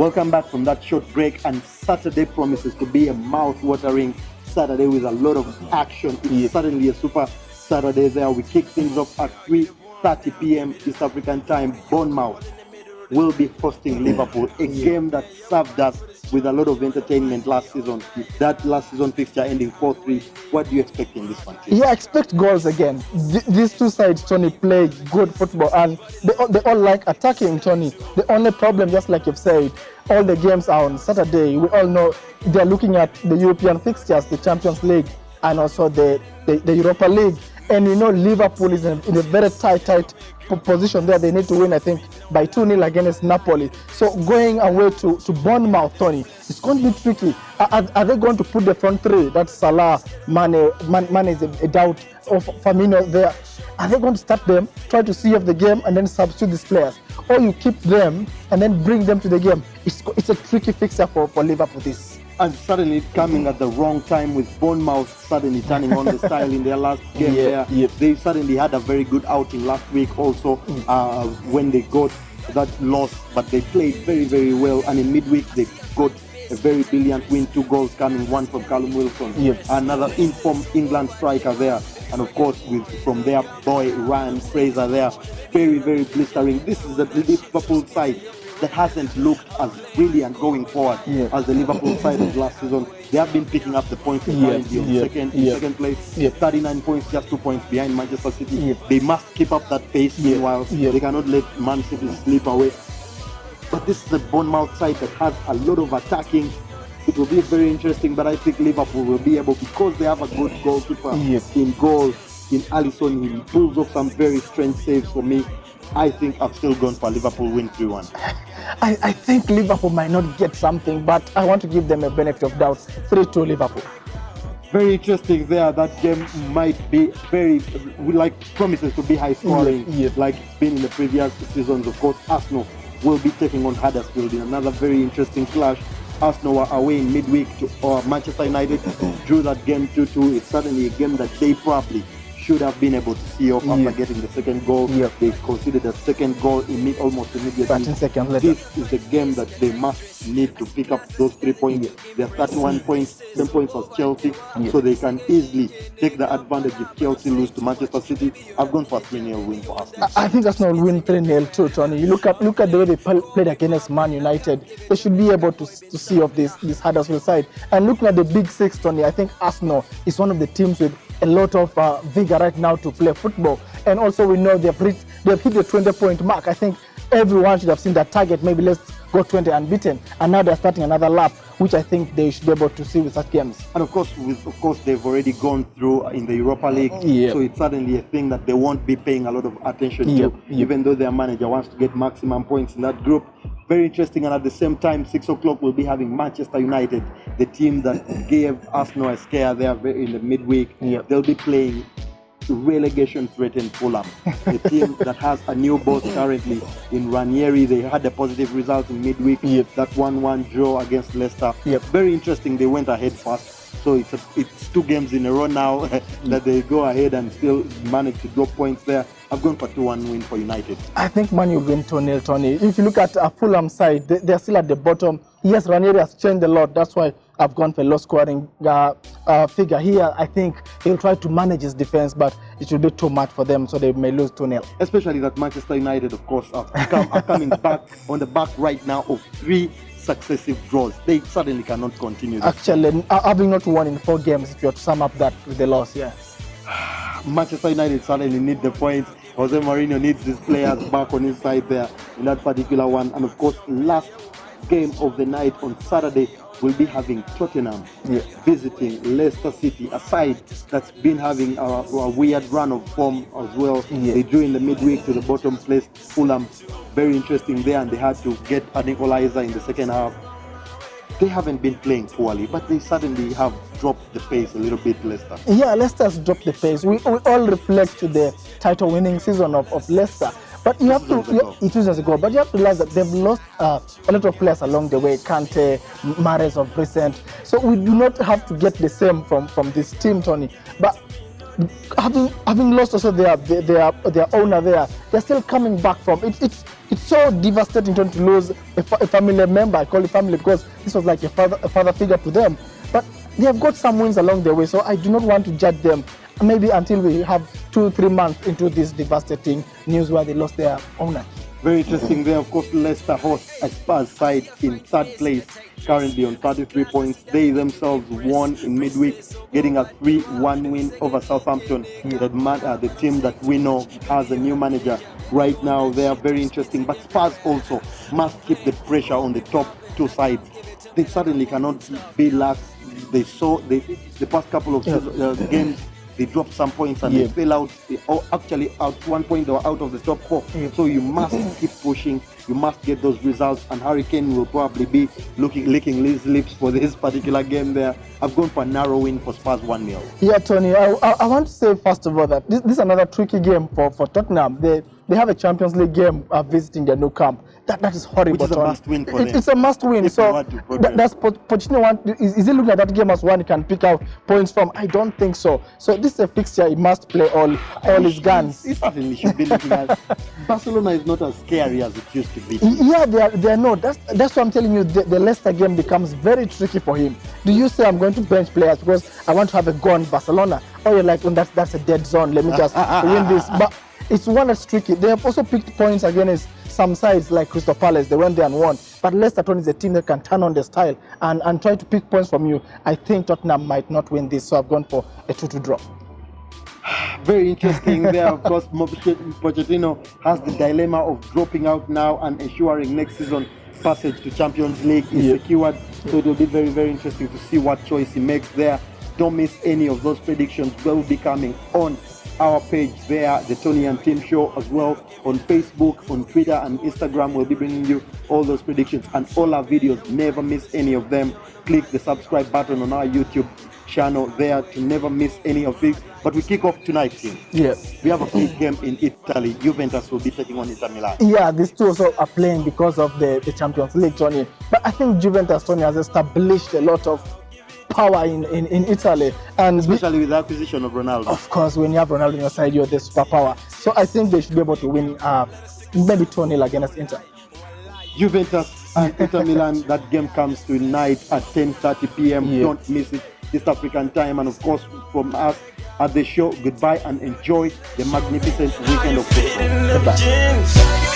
Welcome back from that short break, and Saturday promises to be a mouth-watering Saturday with a lot of action. It's certainly a super Saturday there. We kick things off at 3:30 p.m. East African time. Bournemouth will be hosting Liverpool, a game that served us with a lot of entertainment last season. That last season fixture ending 4-3. What do you expect in this one? Yeah, I expect goals again. These two sides, Tony, play good football, and they all like attacking, Tony. The only problem, just like you've said, all the games are on Saturday. We all know they're looking at the European fixtures, the Champions League, and also the Europa League. And you know, Liverpool is in a very tight position there. They need to win, I think, by 2-0 against Napoli. So going away to Bournemouth, Tony, it's going to be tricky. Are they going to put the front three? That's Salah, Mane is a doubt, of Firmino there. Are they going to start them, try to see off the game, and then substitute these players? Or you keep them and then bring them to the game? It's a tricky fixture for Liverpool this. And suddenly coming at the wrong time with Bournemouth suddenly turning on the style in their last game there. They suddenly had a very good outing last week also when they got that loss, but they played very, very well. And in midweek, they got a very brilliant win, 2 goals coming, one from Callum Wilson, another informed England striker there. And of course, from their boy, Ryan Fraser there, very, very blistering. This is the Liverpool side that hasn't looked as brilliant going forward as the Liverpool side of last season. They have been picking up the points currently on second place, 39 points, just 2 points behind Manchester City. They must keep up that pace. Meanwhile, they cannot let Man City slip away. But this is the Bournemouth side that has a lot of attacking. It will be very interesting, but I think Liverpool will be able, because they have a good goalkeeper in goal, in Alisson. He pulls off some very strange saves for me. I think I've still gone for Liverpool win 3-1. I think Liverpool might not get something, but I want to give them a benefit of doubt. 3-2 Liverpool. Very interesting there. That game might be very, promises to be high scoring, like it's been in the previous seasons. Of course, Arsenal will be taking on Huddersfield in another very interesting clash. Arsenal were away in midweek to Manchester United, drew that game 2-2. It's certainly a game that they probably should have been able to see off after getting the second goal. They conceded a second goal almost immediately. 13 seconds later. This is the game that they must need to pick up those 3 points. They are 31 points, 10 points as Chelsea, so they can easily take the advantage if Chelsea lose to Manchester City. I've gone for a 3-0 win for Arsenal. I think Arsenal will win 3-0 too, Tony. You look at the way they played against Man United. They should be able to see off this Huddersfield side. And looking at the Big Six, Tony, I think Arsenal is one of the teams with a lot of vigor right now to play football. And also we know they've hit the 20-point mark. I think everyone should have seen that target. Maybe let's go 20 unbeaten. And now they're starting another lap, which I think they should be able to see with such games. And of course, they've already gone through in the Europa League. So it's suddenly a thing that they won't be paying a lot of attention to, even though their manager wants to get maximum points in that group. Very interesting. And at the same time, 6 o'clock, we'll be having Manchester United, the team that gave Arsenal a scare there in the midweek. They'll be playing relegation-threatened Fulham, a team that has a new boss currently in Ranieri. They had a positive result in midweek, that 1-1 draw against Leicester. Very interesting. They went ahead fast. So it's 2 games in a row now that they go ahead and still manage to drop points there. I've gone for 2-1 win for United. I think Man U win 2-0, Tony. If you look at Fulham side, they're still at the bottom. Yes, Ranieri has changed a lot. That's why I've gone for low scoring figure here. I think he'll try to manage his defense, but it will be too much for them, so they may lose 2-0. Especially that Manchester United, of course, are coming back on the back right now of 3 successive draws. They suddenly cannot continue this. Actually, having not won in 4 games, if you have to sum up that with the loss, Manchester United suddenly need the points. Jose Mourinho needs his players back on his side there in that particular one. And of course, last game of the night on Saturday, we'll be having Tottenham visiting Leicester City, a side that's been having a weird run of form as well. They drew in the midweek to the bottom place Fulham. Very interesting there, and they had to get an equalizer in the second half. They haven't been playing poorly, but they suddenly have dropped the pace a little bit, Leicester. Yeah, Leicester's dropped the pace. We all reflect to the title-winning season of Leicester. But you have to, it was as a goal, but you have to realize that they've lost a lot of players along the way, Kante, Mahrez of recent. So we do not have to get the same from this team, Tony. But having lost also their owner there, they're still coming back from it. It's so devastating to lose a family member. I call it family because this was like a father figure to them. But they have got some wins along the way, so I do not want to judge them. Maybe until we have 2-3 months into this devastating news where they lost their owner. Very interesting there. Of course, Leicester host a Spurs side in third place, currently on 33 points. They themselves won in midweek, getting a 3-1 win over Southampton. The team that we know has a new manager right now. They are very interesting. But Spurs also must keep the pressure on the top two sides. They certainly cannot be lax. They saw the past couple of games. They dropped some points and they fell out. Actually, at one point they were out of the top 4. So you must keep pushing. You must get those results. And Harry Kane will probably be licking his lips for this particular game there. I've gone for a narrow win for Spurs 1-0. Yeah, Tony, I want to say first of all that this is another tricky game for Tottenham. They have a Champions League game visiting their new camp. That is horrible. Which is a must win for them. It's a must win. So that's Pochettino is he looking at that game as one he can pick out points from? I don't think so. So this is a fixture he must play all his guns. He certainly should be looking at. Barcelona is not as scary as it used to be. Yeah, they are not. That's what I'm telling you. The Leicester game becomes very tricky for him. Do you say I'm going to bench players because I want to have a go on Barcelona? Or you're like, that's a dead zone. Let me just win this. But it's one that's tricky. They have also picked points against some sides like Crystal Palace. They went there and won. But Leicester is a team that can turn on their style and try to pick points from you. I think Tottenham might not win this, so I've gone for a 2-2 draw. Very interesting there. Of course, Pochettino has the dilemma of dropping out now and ensuring next season passage to Champions League is secured. So it will be very, very interesting to see what choice he makes there. Don't miss any of those predictions. They will be coming on our page there, the Tony and Tim Show, as well on Facebook, on Twitter and Instagram. We'll be bringing you all those predictions and all our videos. Never miss any of them. Click the subscribe button on our YouTube channel there to never miss any of these. But we kick off tonight, Tim. Yes. We have a big game in Italy. Juventus will be taking on Inter Milan. Yeah, these two also are playing because of the Champions League, Tony. But I think Juventus, Tony, has established a lot of power in Italy, and especially with the acquisition of Ronaldo. Of course, when you have Ronaldo on your side, you're the superpower. So I think they should be able to win maybe 2-0 against Inter. Juventus and Inter Milan, that game comes tonight at 10:30 p.m. Don't miss it, East African time. And of course, from us at the show, goodbye and enjoy the magnificent weekend of football. Goodbye.